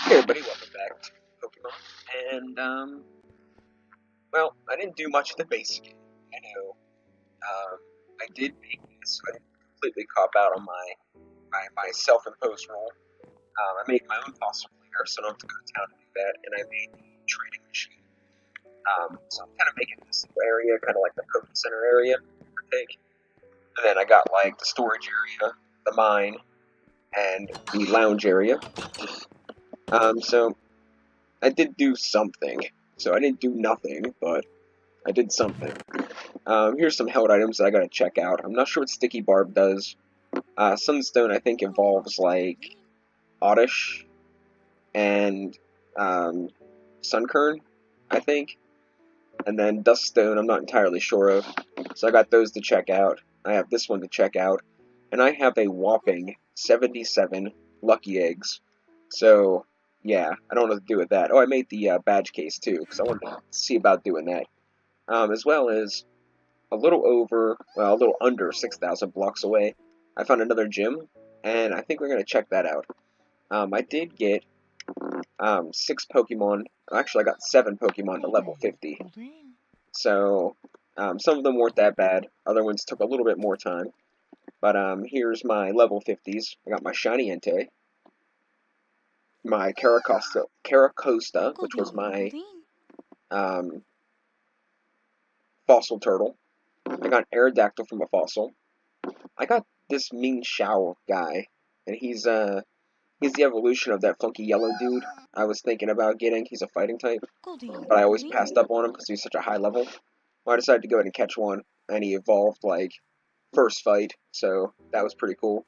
Hey everybody, welcome back to Pokemon. And, well, I didn't do much of the basic game. I know, I did make this, so I didn't completely cop out on my self-imposed rule. I made my own fossil cleaner, so I don't have to go to town to do that, and I made the trading machine. So I'm kind of making this little area, kind of like the Poke Center area, I think. And then I got, like, the storage area, the mine, and the lounge area. So I did do something. So I didn't do nothing, but I did something. Here's some held items that I gotta check out. I'm not sure what Sticky Barb does. Sunstone, I think, involves, like, Oddish and Sunkern, I think. And then Duststone, I'm not entirely sure of. So I got those to check out. I have this one to check out. And I have a whopping 77 Lucky Eggs. So, yeah, I don't know what to do with that. Oh, I made the badge case, too, because I wanted to see about doing that. As well as a little under 6,000 blocks away, I found another gym, and I think we're going to check that out. I did get 6 Pokemon. Actually, I got 7 Pokemon to level 50. So, some of them weren't that bad. Other ones took a little bit more time. But here's my level 50s. I got my Shiny Entei, my Caracosta, which was my um, Fossil Turtle. I got an Aerodactyl from a Fossil. I got this Ming Shao guy, and he's the evolution of that funky yellow dude I was thinking about getting. He's a fighting type, but I always passed up on him because he's such a high level. Well, I decided to go ahead and catch one, and he evolved like first fight, so that was pretty cool.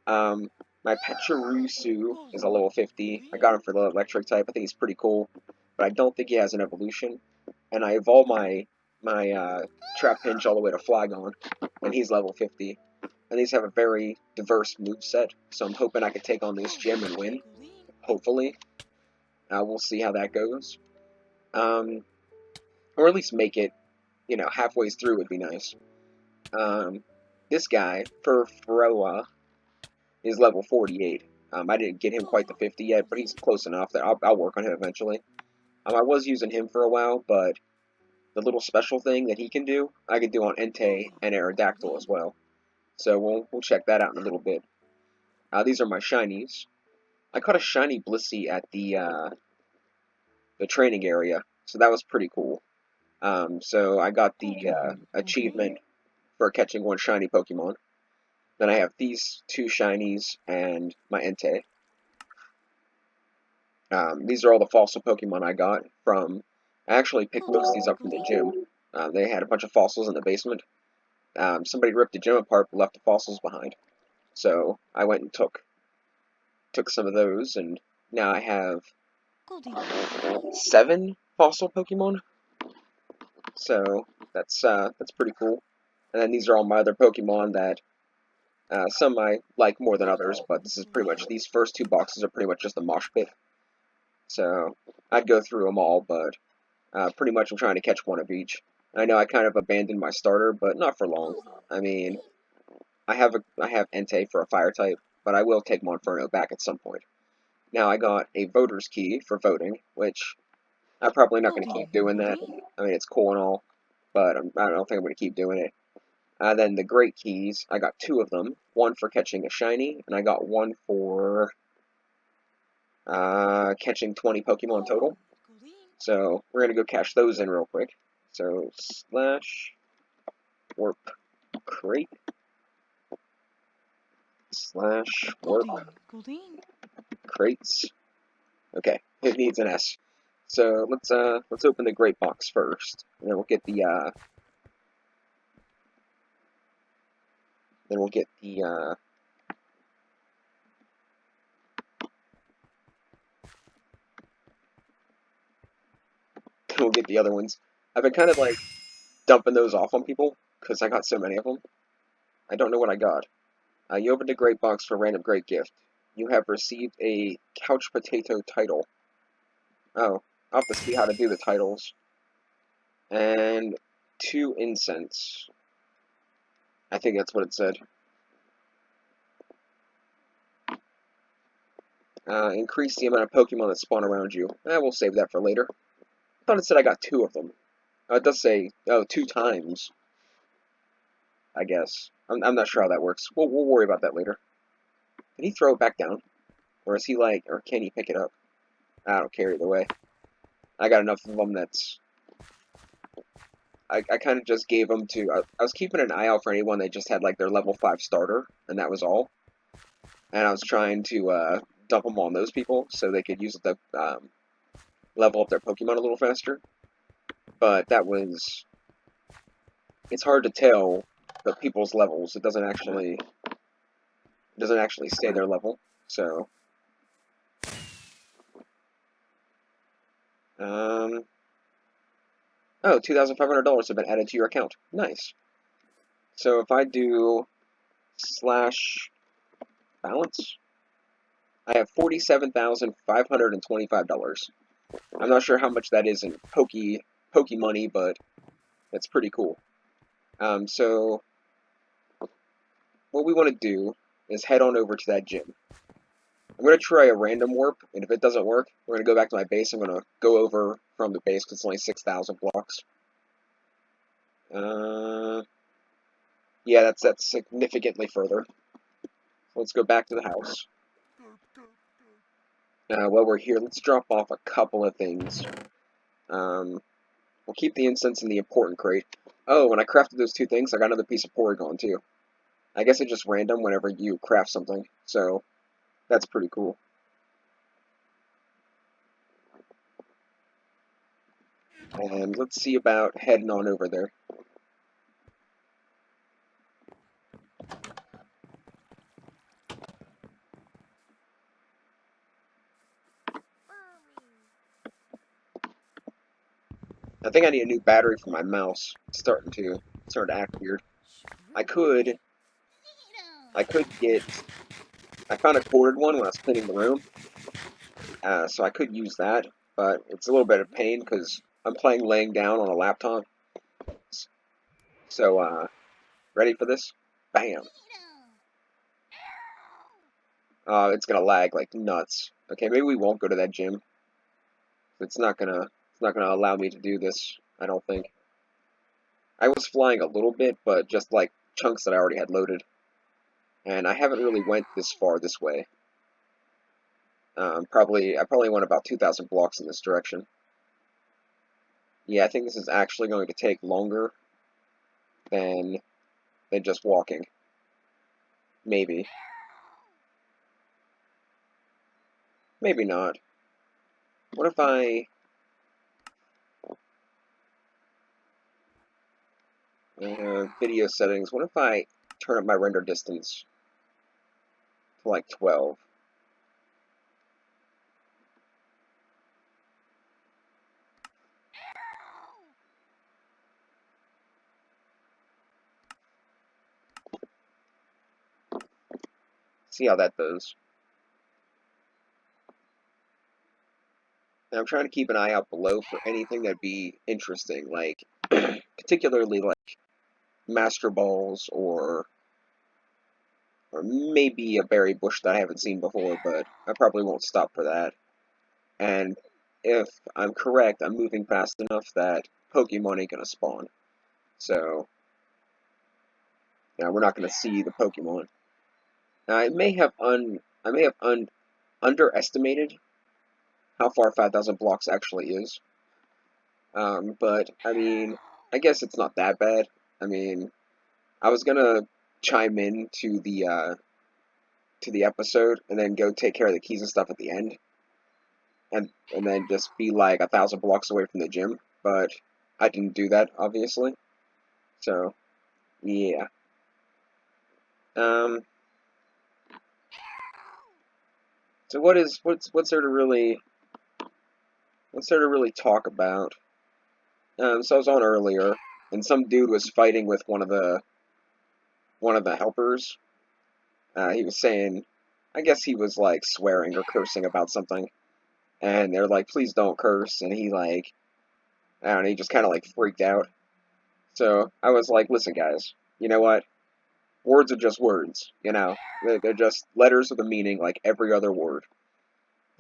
Um, my Pachirisu is a level 50. I got him for the electric type. I think he's pretty cool, but I don't think he has an evolution. And I evolved my Trapinch all the way to Flygon, and he's level 50. And these have a very diverse move set, so I'm hoping I can take on this gym and win. Hopefully. We'll see how that goes. Or at least make it, halfway through would be nice. This guy, Furfroa, is level 48. I didn't get him quite to 50 yet, but he's close enough that I'll work on him eventually. I was using him for a while, but the little special thing that he can do, I can do on Entei and Aerodactyl as well. So we'll check that out in a little bit. These are my shinies. I caught a shiny Blissey at the training area, so that was pretty cool. So I got the achievement for catching one shiny Pokemon. Then I have these 2 shinies and my Entei. These are all the fossil Pokemon I got from. I actually picked most of these up from the gym. They had a bunch of fossils in the basement. Somebody ripped the gym apart but left the fossils behind. So I went and took some of those, and now I have 7 fossil Pokemon. So that's pretty cool. And then these are all my other Pokemon that some I like more than others, but this is pretty much, these first 2 boxes are pretty much just a mosh pit. So I'd go through them all, but pretty much I'm trying to catch one of each. I know I kind of abandoned my starter, but not for long. I mean, I have Entei for a fire type, but I will take Monferno back at some point. Now I got a voter's key for voting, which I'm probably not going to keep doing that. I mean, it's cool and all, but I don't think I'm going to keep doing it. Then the great keys, I got 2 of them. One for catching a shiny, and I got one for catching 20 Pokemon total. So we're going to go cash those in real quick. So slash warp crate slash warp crates. Okay, it needs an S. So let's open the great box first, and then we'll get the we'll get the other ones. I've been kind of like dumping those off on people because I got so many of them. I don't know what I got. You opened a great box for a random great gift. You have received a couch potato title. Oh, I'll have to see how to do the titles. And 2 incense. I think that's what it said. Increase the amount of Pokemon that spawn around you. We'll save that for later. I thought it said I got 2 of them. It does say, 2 times, I guess. I'm not sure how that works. We'll worry about that later. Can he throw it back down? Or is he like, or can he pick it up? I don't care either way. I got enough of them that's... I kind of just gave them to... I was keeping an eye out for anyone that just had like their level 5 starter, and that was all. And I was trying to dump them on those people so they could use it to level up their Pokemon a little faster. But that was... It's hard to tell the people's levels. It doesn't actually say their level. So... Oh, $2,500 have been added to your account. Nice. So if I do slash balance, I have $47,525. I'm not sure how much that is in Poke money, but that's pretty cool. So what we want to do is head on over to that gym. I'm going to try a random warp, and if it doesn't work, we're going to go back to my base. I'm going to go over from the base because it's only 6,000 blocks. Yeah, that's significantly further. Let's go back to the house. While we're here, let's drop off a couple of things. We'll keep the incense in the important crate. Oh, when I crafted those 2 things, I got another piece of Porygon too. I guess it's just random whenever you craft something, so that's pretty cool. And let's see about heading on over there. I think I need a new battery for my mouse. It's starting to act weird. I found a corded one when I was cleaning the room, so I could use that, but it's a little bit of pain because I'm playing laying down on a laptop. So, ready for this? Bam! It's gonna lag like nuts. Okay, maybe we won't go to that gym. It's not gonna allow me to do this, I don't think. I was flying a little bit, but just like chunks that I already had loaded. And I haven't really went this far this way. I probably went about 2,000 blocks in this direction. Yeah, I think this is actually going to take longer than just walking. Maybe. Maybe not. What if I... video settings. What if I turn up my render distance to like 12? See how that does. And I'm trying to keep an eye out below for anything that'd be interesting, like particularly like master balls or maybe a berry bush that I haven't seen before, but I probably won't stop for that. And if I'm correct, I'm moving fast enough that Pokemon ain't gonna spawn. So, yeah, we're not gonna see the Pokemon. I may have underestimated how far 5,000 blocks actually is. But I mean, I guess it's not that bad. I mean, I was gonna chime in to the episode and then go take care of the keys and stuff at the end, and then just be like 1,000 blocks away from the gym, but I didn't do that, obviously. So, yeah. So what's there to really talk about? So I was on earlier, and some dude was fighting with one of the helpers. He was saying, I guess he was like swearing or cursing about something, and they're like, please don't curse, and he like, I don't know, he just kind of like freaked out. So I was like, listen guys, you know what? Words are just words, you know? They're just letters with a meaning like every other word.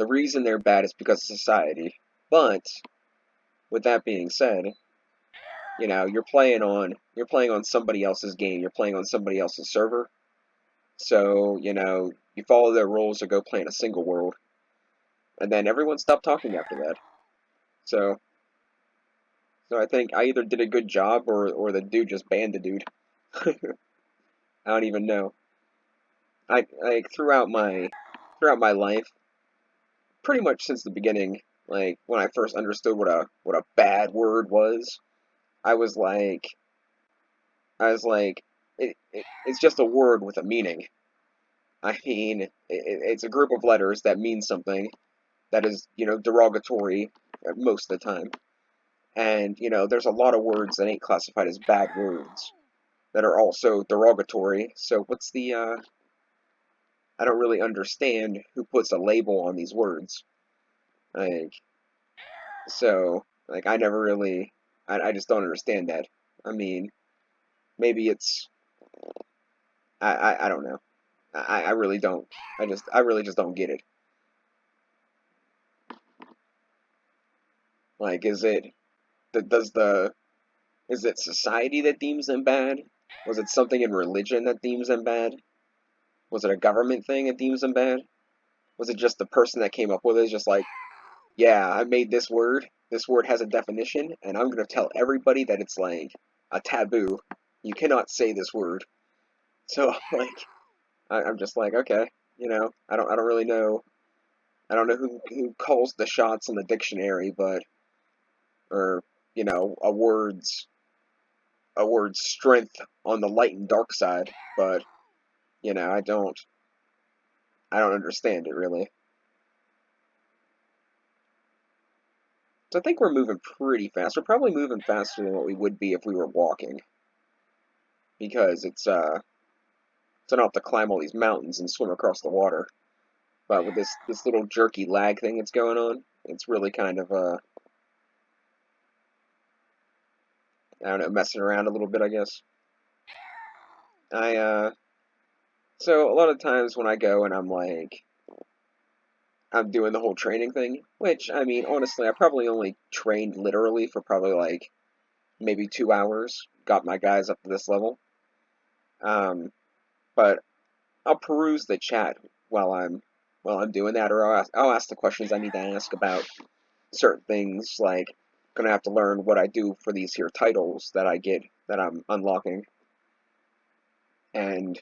the reason they're bad is because of society. But with that being said, you're playing on somebody else's game. You're playing on somebody else's server. So, you follow their rules or go play in a single world. And then everyone stopped talking after that. So, so I think I either did a good job or the dude just banned the dude. I don't even know. I like throughout my life, pretty much since the beginning, like when I first understood what a bad word was, I was like I was like it's just a word with a meaning. I mean, it's a group of letters that mean something that is, derogatory most of the time. And, there's a lot of words that ain't classified as bad words that are also derogatory. So I don't really understand who puts a label on these words. Like, like, I never really, I just don't understand that. I mean, maybe I don't know. I really don't. I really just don't get it. Like, does the, is it society that deems them bad? Was it something in religion that deems them bad? Was it a government thing that deems them bad? Was it just the person that came up with it? Just like, yeah, I made this word. This word has a definition, and I'm gonna tell everybody that it's like a taboo. You cannot say this word. So like, I'm just like, okay, I don't really know. I don't know who calls the shots in the dictionary, but or a word's strength on the light and dark side, but I don't understand it really. So I think we're moving pretty fast. We're probably moving faster than what we would be if we were walking, because so I don't have to climb all these mountains and swim across the water. But with this little jerky lag thing that's going on, it's really kind of I don't know, messing around a little bit, I guess. I so a lot of times when I go and I'm doing the whole training thing, which I mean honestly I probably only trained literally for probably like maybe 2 hours, got my guys up to this level. Um, but I'll peruse the chat while I'm doing that, or I'll ask the questions I need to ask about certain things. Like, gonna have to learn what I do for these here titles that I get that I'm unlocking, and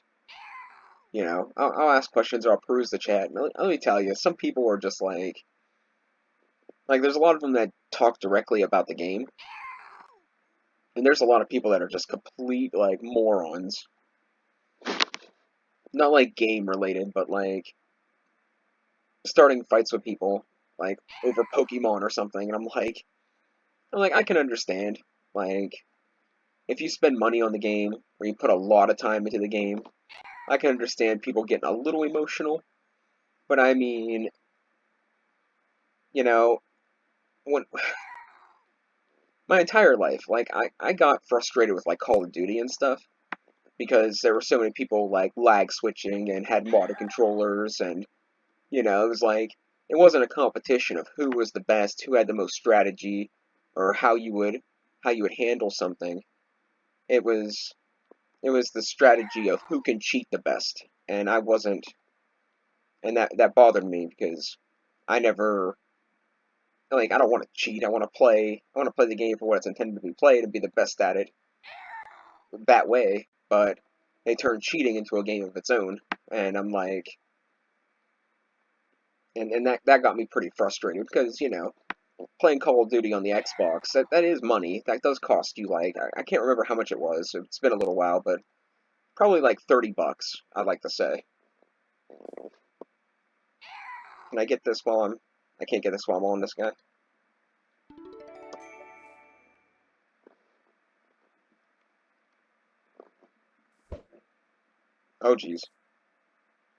I'll ask questions or I'll peruse the chat. And let me tell you, some people are just like there's a lot of them that talk directly about the game, and there's a lot of people that are just complete like morons. Not like game related, but like starting fights with people like over Pokemon or something, and I'm like I can understand like if you spend money on the game or you put a lot of time into the game, I can understand people getting a little emotional. But I mean, you know, when my entire life, like I got frustrated with like Call of Duty and stuff because there were so many people like lag switching and had modded controllers, and it was like it wasn't a competition of who was the best, who had the most strategy, or how you would handle something. It was it was the strategy of who can cheat the best, and I wasn't, and that bothered me because I never like I don't want to cheat. I want to play the game for what it's intended to be played and be the best at it that way. But they turned cheating into a game of its own, and I'm like, and that got me pretty frustrated because playing Call of Duty on the Xbox, that is money. That does cost you like I can't remember how much it was. It's been a little while, but probably like $30. I'd like to say. Can I get this while I'm? I can't get this while I'm on this guy. Oh jeez,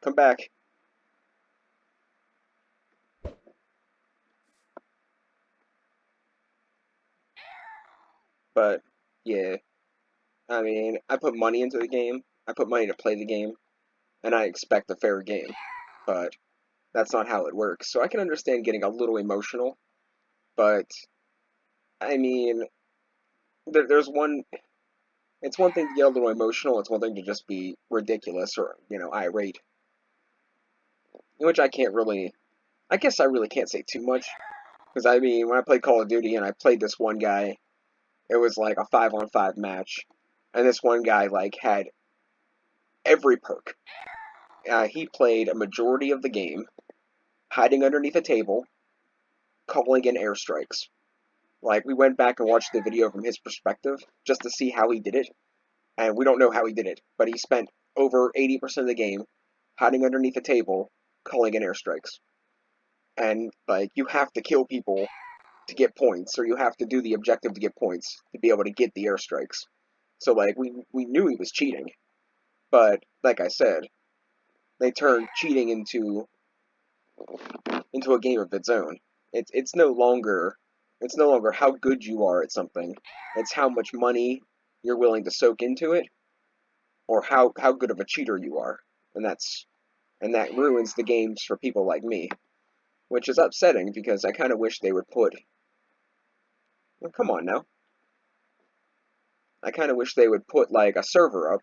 come back. But yeah, I mean, I put money into the game. I put money to play the game, and I expect a fair game. But that's not how it works. So I can understand getting a little emotional, but I mean, there's one. It's one thing to get a little emotional. It's one thing to just be ridiculous or irate, which I can't really. I guess I really can't say too much because I mean, when I played Call of Duty and I played this one guy, it was like a 5-on-5 match, and this one guy like had every perk. He played a majority of the game hiding underneath a table, calling in airstrikes. Like, we went back and watched the video from his perspective just to see how he did it, and we don't know how he did it, but he spent over 80% of the game hiding underneath a table, calling in airstrikes. And, like, you have to kill people to get points, or you have to do the objective to get points to be able to get the airstrikes. So, like, we knew he was cheating, but, like I said, they turned cheating into a game of its own. It's no longer how good you are at something. It's how much money you're willing to soak into it, or how good of a cheater you are, and that ruins the games for people like me, which is upsetting because I kind of wish they would put. Well, come on now. I kind of wish they would put like a server up,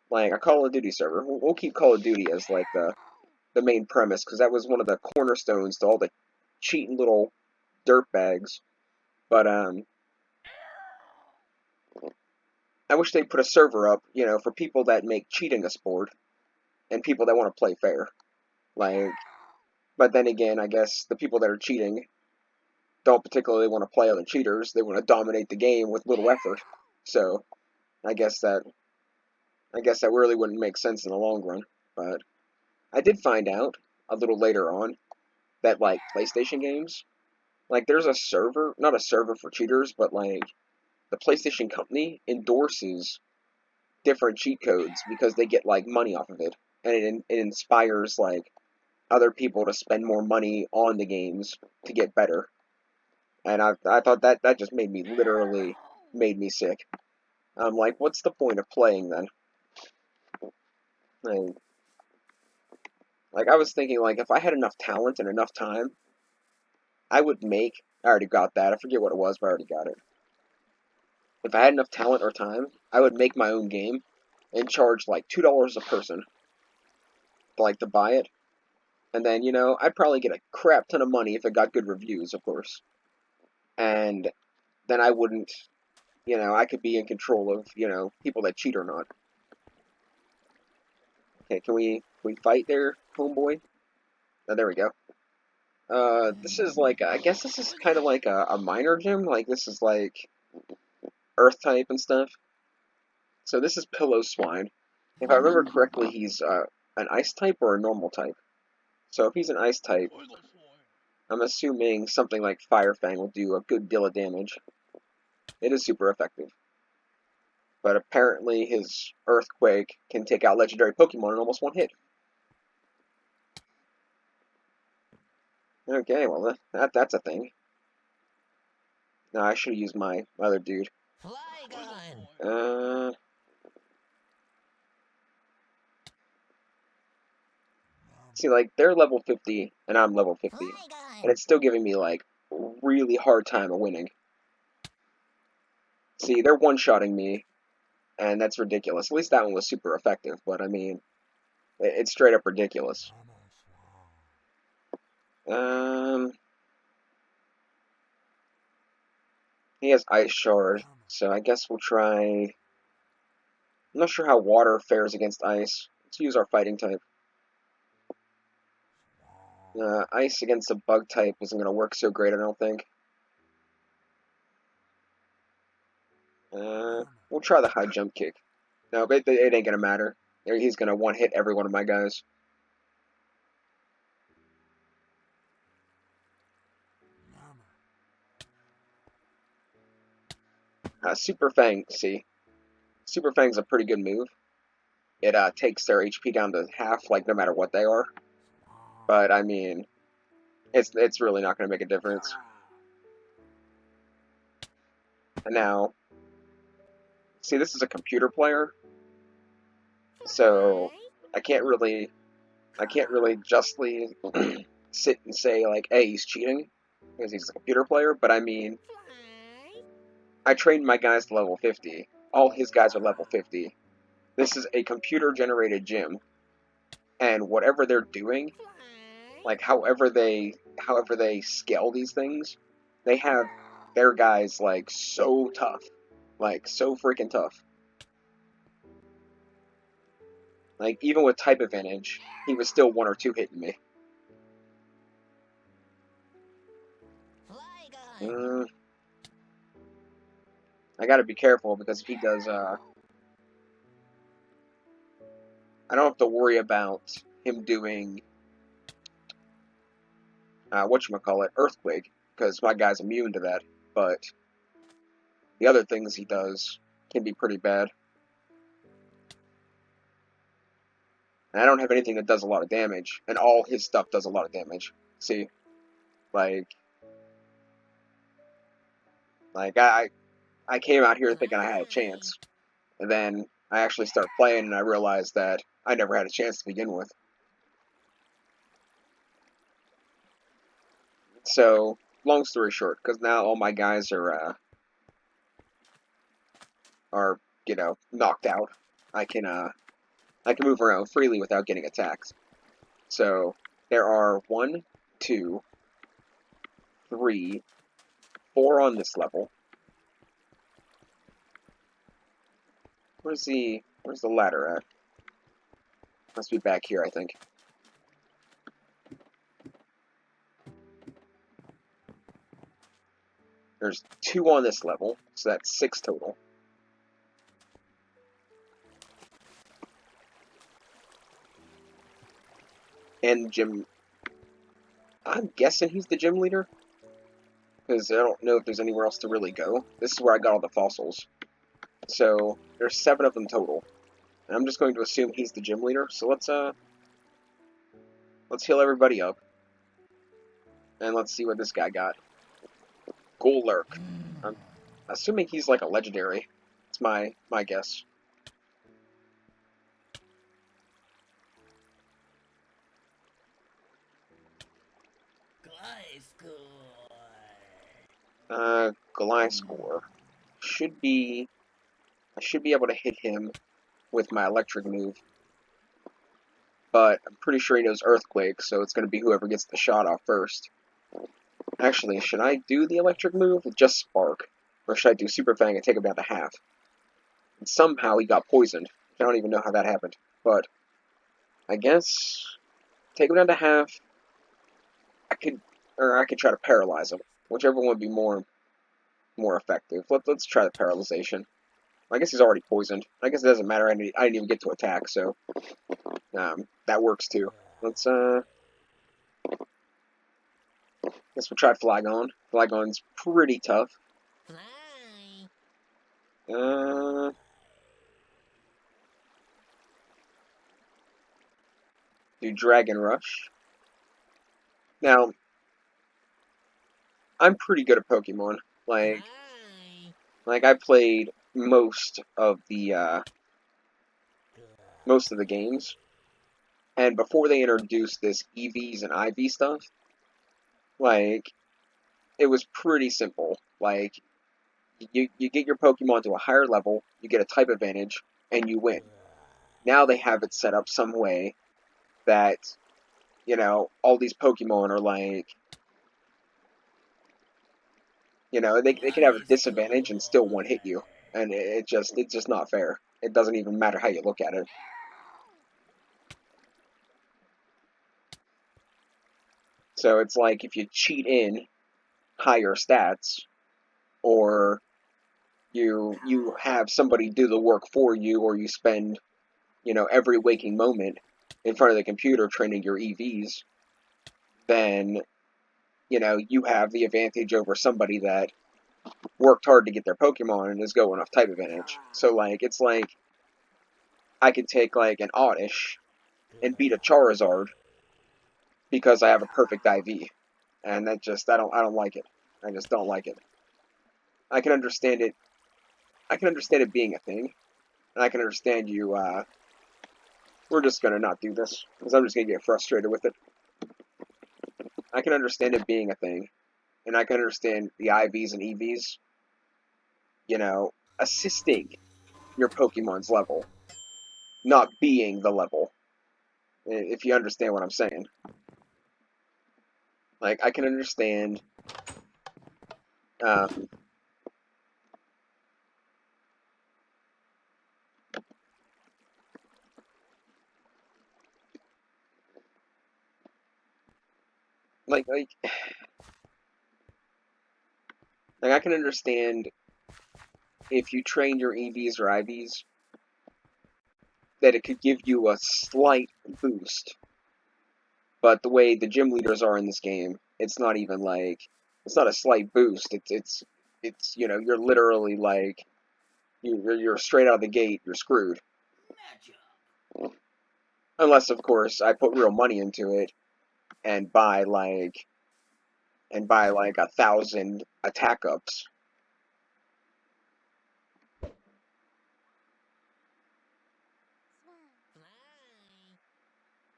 like a Call of Duty server. We'll keep Call of Duty as like the main premise because that was one of the cornerstones to all the cheating little dirtbags. But I wish they'd put a server up, for people that make cheating a sport and people that want to play fair. Like, but then again, I guess the people that are cheating don't particularly want to play other cheaters. They want to dominate the game with little effort. So I guess that really wouldn't make sense in the long run. But I did find out a little later on that like PlayStation games, like there's a server, not a server for cheaters, but like the PlayStation company endorses different cheat codes because they get like money off of it, and it inspires like other people to spend more money on the games to get better. And I thought that just made me sick. I'm like, what's the point of playing then? Like, I was thinking like if I had enough talent and enough time, I would make. I already got that. I forget what it was, but I already got it. If I had enough talent or time, I would make my own game and charge like $2 a person to buy it. And then, I'd probably get a crap ton of money if it got good reviews, of course. And then I wouldn't, I could be in control of, people that cheat or not. Okay, can we fight there, homeboy? Oh, there we go. This is like, I guess this is kind of like a minor gym. Like, this is like Earth type and stuff. So this is Pillow Swine. If I remember correctly, he's an Ice type or a normal type. So if he's an Ice type, I'm assuming something like Fire Fang will do a good deal of damage. It is super effective. But apparently his Earthquake can take out legendary Pokemon in almost one hit. Okay, well, that's a thing. No, I should have used my other dude. See, like, they're level 50, and I'm level 50. And it's still giving me, like, really hard time of winning. See, they're one-shotting me, and that's ridiculous. At least that one was super effective, but I mean, it's straight up ridiculous. He has Ice Shard, so I guess we'll try. I'm not sure how water fares against ice. Let's use our fighting type. Ice against a bug type isn't going to work so great, I don't think. We'll try the high jump kick. No, but it ain't going to matter. He's going to one-hit every one of my guys. Super Fang, see. Super Fang's a pretty good move. It takes their HP down to half, like, no matter what they are. But, I mean, it's really not going to make a difference. And now, see, this is a computer player, so I can't really I can't really justly sit and say, like, hey, he's cheating, because he's a computer player, but I mean, I trained my guys to level 50. All his guys are level 50. This is a computer-generated gym, and whatever they're doing, like, however they scale these things, they have their guys, like, so tough. Like, so freaking tough. Like, even with type advantage, he was still 1 or 2 hitting me. I gotta be careful, because if he does, I don't have to worry about him doing, whatchamacallit, Earthquake, because my guy's immune to that, but the other things he does can be pretty bad. And I don't have anything that does a lot of damage, and all his stuff does a lot of damage. See? Like I came out here thinking I had a chance, and then I actually start playing and I realized that I never had a chance to begin with. So, long story short, because now all my guys are knocked out, I can move around freely without getting attacked. So there are 1, 2, 3, 4 on this level. Where's the ladder at? Must be back here, I think. There's 2 on this level, so that's 6 total. And gym... I'm guessing he's the gym leader? Because I don't know if there's anywhere else to really go. This is where I got all the fossils. So, there's 7 of them total. And I'm just going to assume he's the gym leader, so let's heal everybody up. And let's see what this guy got. Golurk. I'm assuming he's like a legendary. It's my guess. Gliscor. I should be able to hit him with my electric move. But I'm pretty sure he knows Earthquake, so it's going to be whoever gets the shot off first. Actually, should I do the electric move with just Spark? Or should I do Super Fang and take him down to half? And somehow he got poisoned. I don't even know how that happened. But I guess take him down to half. I could try to paralyze him. Whichever one would be more effective. Let's try the paralyzation. I guess he's already poisoned. I guess it doesn't matter. I didn't even get to attack, so that works too. Let's guess we'll try Flygon. Flygon's pretty tough. Do Dragon Rush. Now, I'm pretty good at Pokemon. Like I played most of the games, and before they introduced this EVs and IV stuff, like it was pretty simple. Like you get your Pokemon to a higher level, you get a type advantage, and you win. Now they have it set up some way that all these Pokemon are like, they can have a disadvantage and still one hit you, and it's just not fair. It doesn't even matter how you look at it. So it's like if you cheat in higher stats, or you have somebody do the work for you, or you spend every waking moment in front of the computer training your EVs, then you have the advantage over somebody that worked hard to get their Pokemon and is going off type advantage. So like it's like I could take like an Oddish and beat a Charizard because I have a perfect IV, and that just I don't like it. I just don't like it. I can understand it. I can understand it being a thing, and I can understand you We're just gonna not do this, because I'm just gonna get frustrated with it. I can understand it being a thing, and I can understand the IVs and EVs, assisting your Pokemon's level, not being the level, if you understand what I'm saying. Like, I can understand, um, like, like, like, I can understand if you train your EVs or IVs, that it could give you a slight boost. But the way the gym leaders are in this game, it's not even like, it's not a slight boost. It's you're literally like, you're straight out of the gate, you're screwed. Unless, of course, I put real money into it and buy like 1,000 attack ups.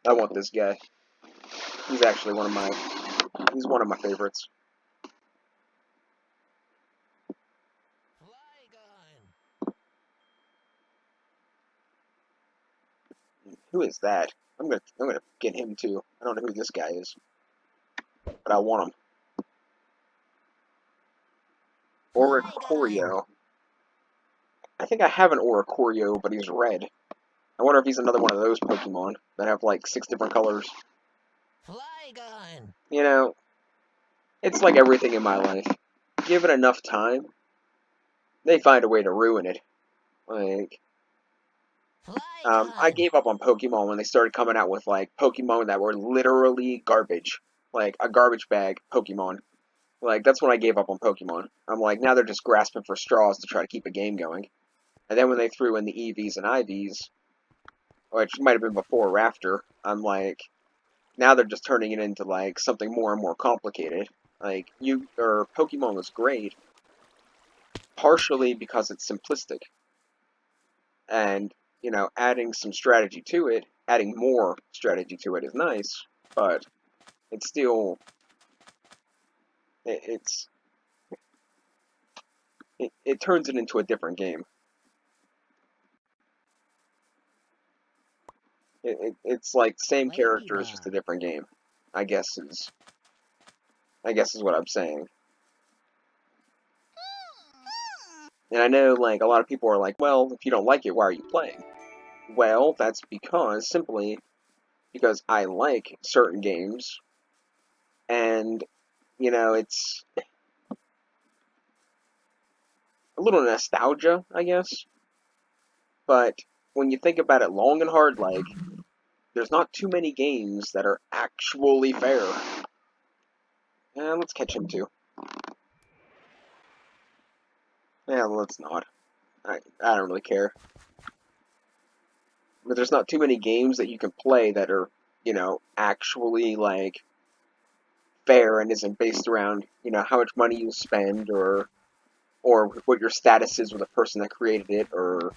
I want this guy. He's actually he's one of my favorites. Who is that? I'm gonna get him too. I don't know who this guy is, but I want him. Oricorio. I think I have an Oricorio, but he's red. I wonder if he's another one of those Pokemon that have like 6 different colors. Flygon. It's like everything in my life. Give it enough time, they find a way to ruin it. Like, I gave up on Pokemon when they started coming out with like Pokemon that were literally garbage, like a garbage bag Pokemon. Like, that's when I gave up on Pokemon. I'm like, now they're just grasping for straws to try to keep a game going. And then when they threw in the EVs and IVs, which might have been before or after, I'm like, now they're just turning it into like something more and more complicated. Like, Pokemon was great, partially because it's simplistic, and adding some strategy to it, adding more strategy to it is nice, but it's still, it turns it into a different game. It's like same characters, just a different game. I guess is what I'm saying. And I know, like, a lot of people are like, well, if you don't like it, why are you playing? Well, that's simply because I like certain games, and, it's a little nostalgia, I guess, but when you think about it long and hard, like, there's not too many games that are actually fair. Yeah, let's catch him too. Yeah, let's not. I don't really care. But there's not too many games that you can play that are, actually, like, fair and isn't based around, how much money you spend, or what your status is with the person that created it, or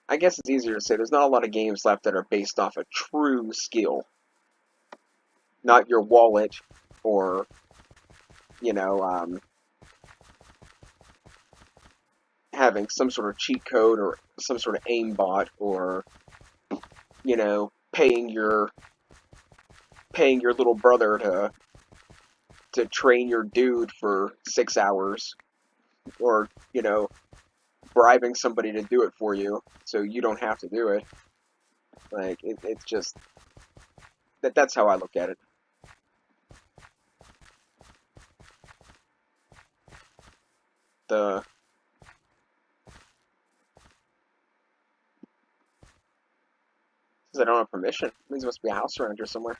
I guess it's easier to say there's not a lot of games left that are based off a true skill, not your wallet, or you know having some sort of cheat code or some sort of aimbot, or paying your little brother to train your dude for 6 hours, or bribing somebody to do it for you so you don't have to do it. Like, it's just that's how I look at it. The Says I don't have permission. It means there must be a house around here somewhere.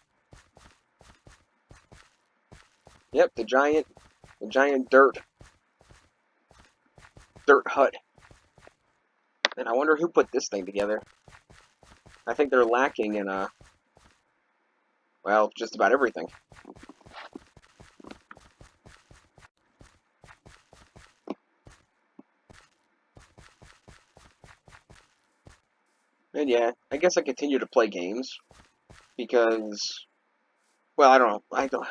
Yep, the giant dirt hut. And I wonder who put this thing together. I think they're lacking in well, just about everything. And yeah, I guess I continue to play games because, well, I don't know. I don't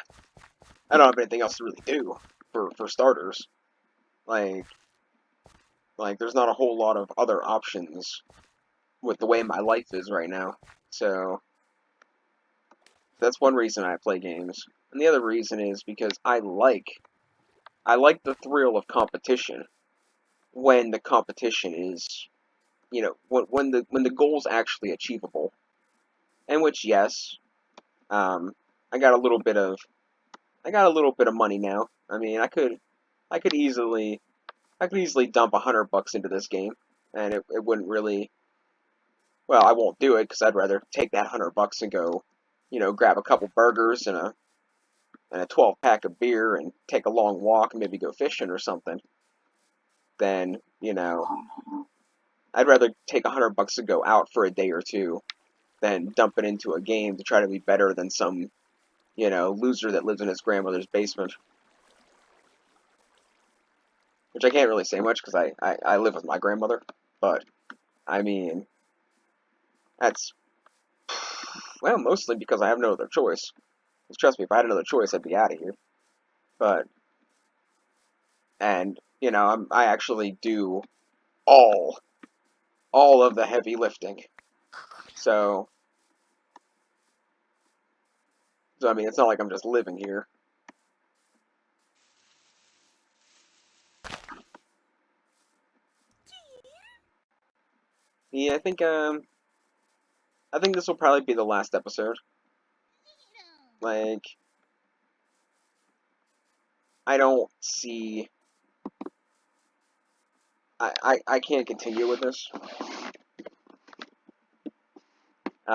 have anything else to really do for starters. Like there's not a whole lot of other options with the way my life is right now. So that's one reason I play games. And the other reason is because I like the thrill of competition when the competition is, when the goal's actually achievable. And which, yes, um, I got a little bit of I got a little bit of money now. I mean, I could easily dump $100 into this game, and it wouldn't really. Well, I won't do it because I'd rather take that $100 and go, grab a couple burgers and a 12 pack of beer and take a long walk and maybe go fishing or something. Than I'd rather take $100 to go out for a day or two than dump it into a game to try to be better than some loser that lives in his grandmother's basement. Which I can't really say much because I live with my grandmother, but I mean, that's, well, mostly because I have no other choice. Because trust me, if I had another choice, I'd be out of here. But, and, I actually do all, all of the heavy lifting. So, I mean, it's not like I'm just living here. Yeah, I think this will probably be the last episode. Like, I don't see, I can't continue with this.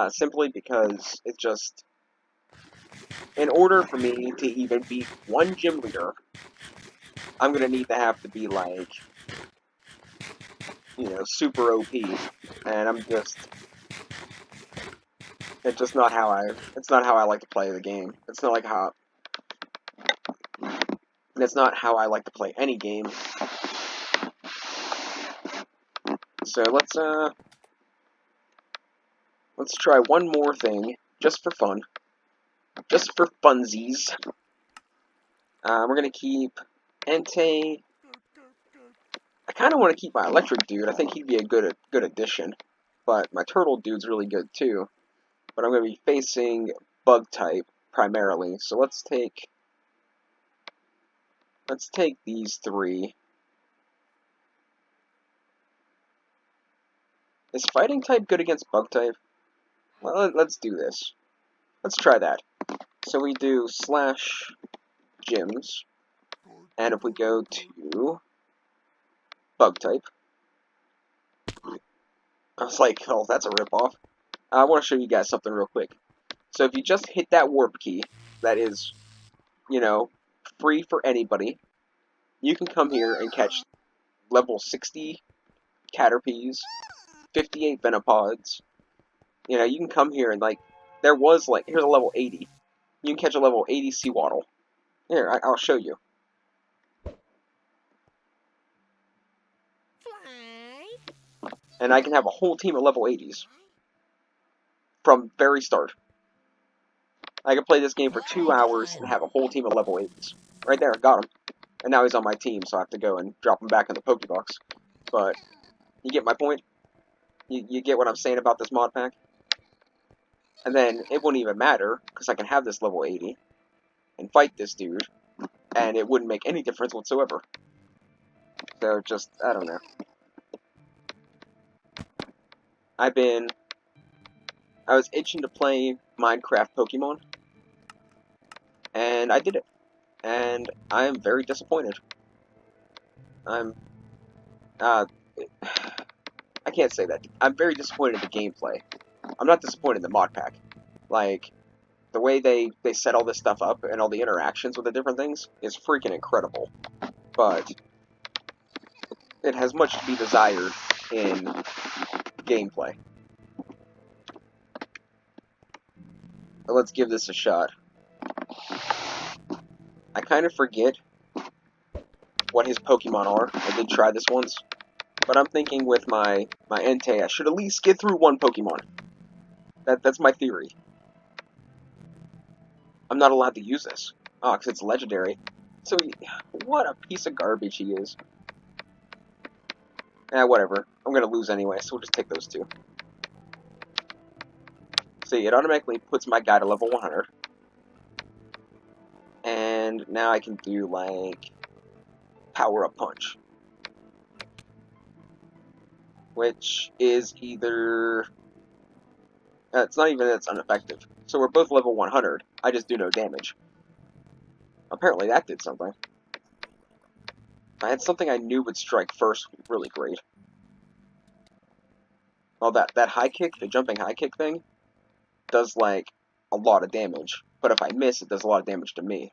Simply because it just, in order for me to even beat one gym leader, I'm gonna need to have to be like, super OP, and it's not how I like to play the game. It's not how I like to play any game. So let's try one more thing, just for fun, just for funsies. We're gonna keep Entei. I kind of want to keep my electric dude. I think he'd be a good addition. But my turtle dude's really good too. But I'm going to be facing bug type primarily. So let's take these three. Is fighting type good against bug type? Well, let's do this. Let's try that. So we do slash gyms. And if we go to bug type, I was like, oh, that's a ripoff. I want to show you guys something real quick. So if you just hit that warp key, that is, free for anybody, you can come here and catch level 60 Caterpies, 58 Venopods. You can come here and, here's a level 80. You can catch a level 80 Seawaddle. Here, I'll show you. And I can have a whole team of level 80s. From very start. I can play this game for 2 hours and have a whole team of level 80s. Right there, got him. And now he's on my team, so I have to go and drop him back in the Pokebox. But, you get my point? You get what I'm saying about this mod pack? And then, it wouldn't even matter, because I can have this level 80, and fight this dude, and it wouldn't make any difference whatsoever. So, just, I don't know. I was itching to play Minecraft Pokemon, and I did it. And I am very disappointed. I'm, I can't say that. I'm very disappointed in the gameplay. I'm not disappointed in the mod pack. Like, the way they set all this stuff up and all the interactions with the different things is freaking incredible. But it has much to be desired in gameplay. But let's give this a shot. I kind of forget what his Pokemon are. I did try this once. But I'm thinking with my Entei, I should at least get through one Pokemon. That's my theory. I'm not allowed to use this. Oh, because it's legendary. So, what a piece of garbage he is. Whatever. I'm gonna lose anyway, so we'll just take those two. See, it automatically puts my guy to level 100. And now I can do, like, Power Up Punch. Which is either... it's not even that it's ineffective. So we're both level 100. I just do no damage. Apparently that did something. If I had something I knew would strike first, would be really great. Well, that high kick, the jumping high kick thing, does, like, a lot of damage. But if I miss, it does a lot of damage to me.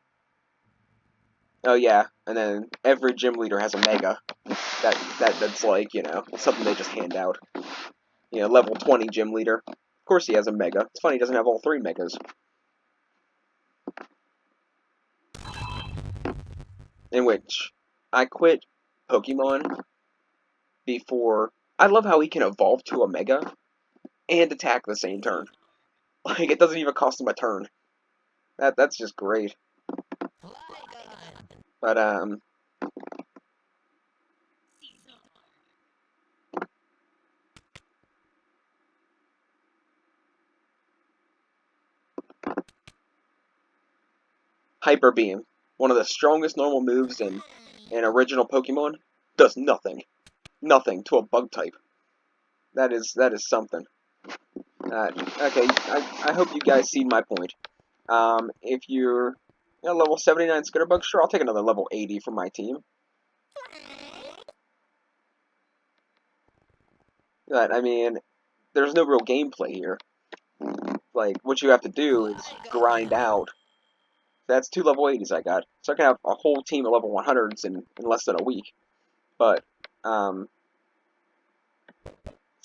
Oh, yeah, and then every gym leader has a Mega. That's like, you know, something they just hand out. You know, level 20 gym leader. Of course he has a Mega. It's funny he doesn't have all 3 Megas. In which I quit Pokemon before... I love how he can evolve to a Mega and attack the same turn. Like, it doesn't even cost him a turn. That's just great. But, Hyper Beam, one of the strongest normal moves in original Pokemon, does nothing. Nothing to a bug type. That is something. Okay, I hope you guys see my point. If you're level 79 Skitterbug, sure, I'll take another level 80 for my team. But, I mean, there's no real gameplay here. Like, what you have to do is grind out. That's 2 level 80s I got. So I can have a whole team of level 100s in less than a week. But, is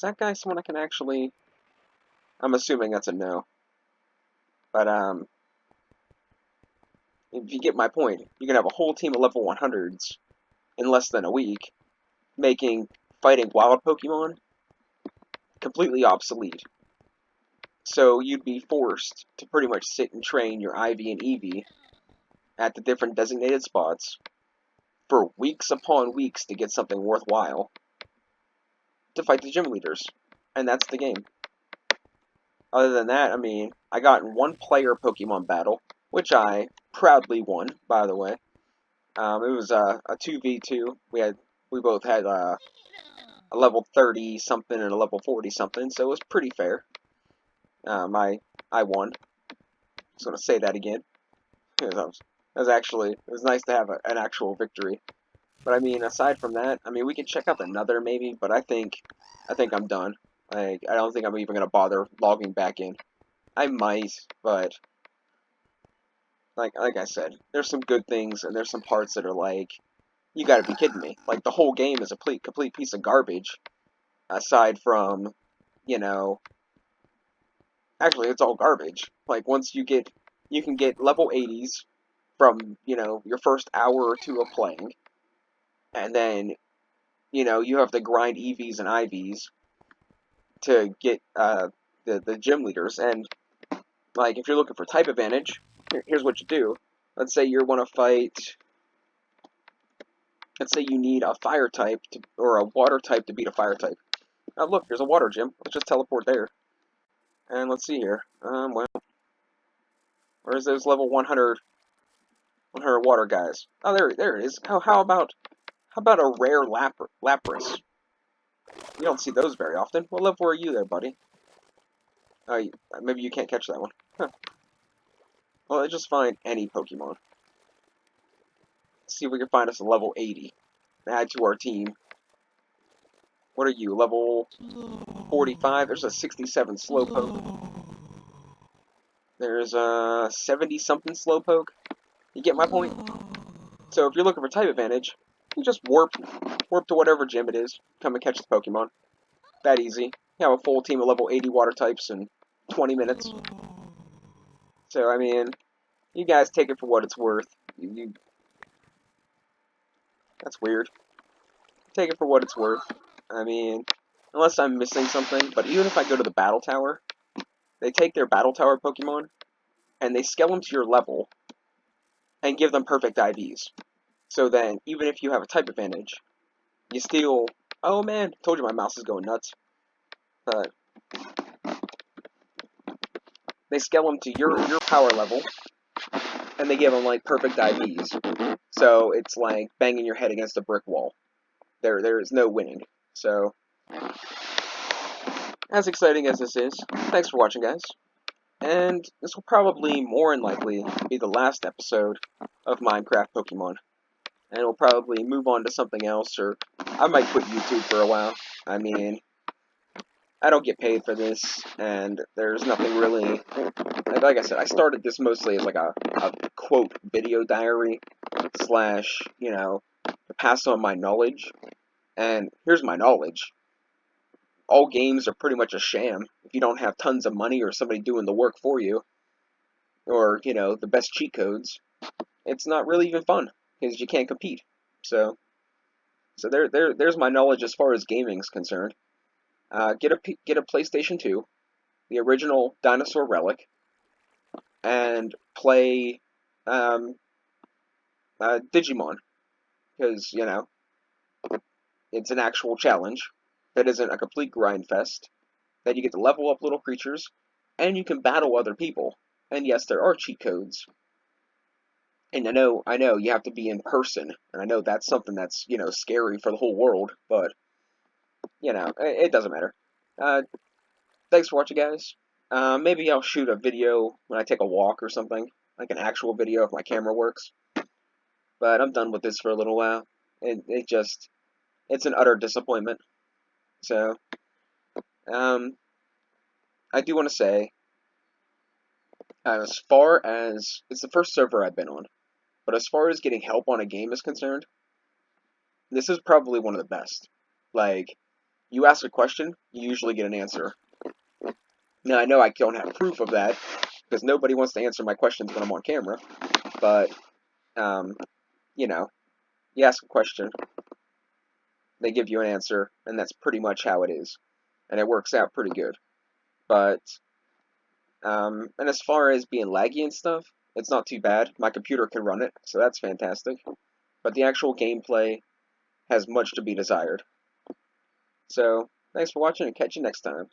that guy someone I can actually... I'm assuming that's a no. But, if you get my point, you can have a whole team of level 100s in less than a week, making fighting wild Pokemon completely obsolete. So you'd be forced to pretty much sit and train your IV and EV at the different designated spots for weeks upon weeks to get something worthwhile to fight the gym leaders. And that's the game. Other than that, I mean, I got in one player Pokemon battle, which I proudly won, by the way. It was a 2v2. We both had a level 30 something and a level 40 something, so it was pretty fair. I won. Just gonna say that again. It was nice to have an actual victory. But I mean, aside from that, I mean, we can check out the Nether maybe, but I think I'm done. Like, I don't think I'm even gonna bother logging back in. I might, but like I said, there's some good things and there's some parts that are like, you gotta be kidding me. Like, the whole game is a complete piece of garbage, aside from, you know, actually it's all garbage. Like, once you can get level 80s from, you know, your first hour or two of playing, and then, you know, you have to grind EVs and IVs to get the gym leaders. And, like, if you're looking for type advantage, here's what you do. Let's say you want to fight... Let's say you need a fire type or a water type to beat a fire type. Oh, look, there's a water gym. Let's just teleport there. And let's see here. Well, where's those level 100 water guys? Oh, there it is. Oh, how about a rare Lapras? You don't see those very often. What level are you there, buddy? Oh, maybe you can't catch that one. Huh. Well, let's just find any Pokemon. Let's see if we can find us a level 80. Add to our team. What are you, level 45? There's a 67 Slowpoke. There's a 70-something Slowpoke. You get my point? So if you're looking for type advantage, you just warp to whatever gym it is. Come and catch the Pokemon. That easy. You have a full team of level 80 water types in 20 minutes. So, I mean, you guys take it for what it's worth. That's weird. Take it for what it's worth. I mean, unless I'm missing something, but even if I go to the battle tower, they take their battle tower Pokemon and they scale them to your level and give them perfect IVs. So then, even if you have a type advantage, you still... Oh man, told you my mouse is going nuts. But they scale them to your power level, and they give them like perfect IVs. So it's like banging your head against a brick wall. There is no winning. So, as exciting as this is, thanks for watching, guys. And this will probably more than likely be the last episode of Minecraft Pokemon. And we'll probably move on to something else, or I might quit YouTube for a while. I mean, I don't get paid for this, and there's nothing really... Like I said, I started this mostly as like a quote video diary slash, to pass on my knowledge. And here's my knowledge. All games are pretty much a sham if you don't have tons of money or somebody doing the work for you, or, the best cheat codes. It's not really even fun, because you can't compete. So there's my knowledge as far as gaming is concerned. Get a PlayStation 2, the original Dinosaur Relic, and play Digimon, because, it's an actual challenge that isn't a complete grind fest, that you get to level up little creatures, and you can battle other people. And yes, there are cheat codes. And I know, you have to be in person, and I know that's something that's, scary for the whole world, but, it doesn't matter. Thanks for watching, guys. Maybe I'll shoot a video when I take a walk or something, like an actual video if my camera works. But I'm done with this for a little while. It's an utter disappointment. So, I do want to say, as far as, it's the first server I've been on, but as far as getting help on a game is concerned, this is probably one of the best. Like, you ask a question, you usually get an answer. Now, I know I don't have proof of that, because nobody wants to answer my questions when I'm on camera, but, you ask a question, they give you an answer, and that's pretty much how it is. And it works out pretty good. But, and as far as being laggy and stuff, it's not too bad. My computer can run it, so that's fantastic. But the actual gameplay has much to be desired. So, thanks for watching, and catch you next time.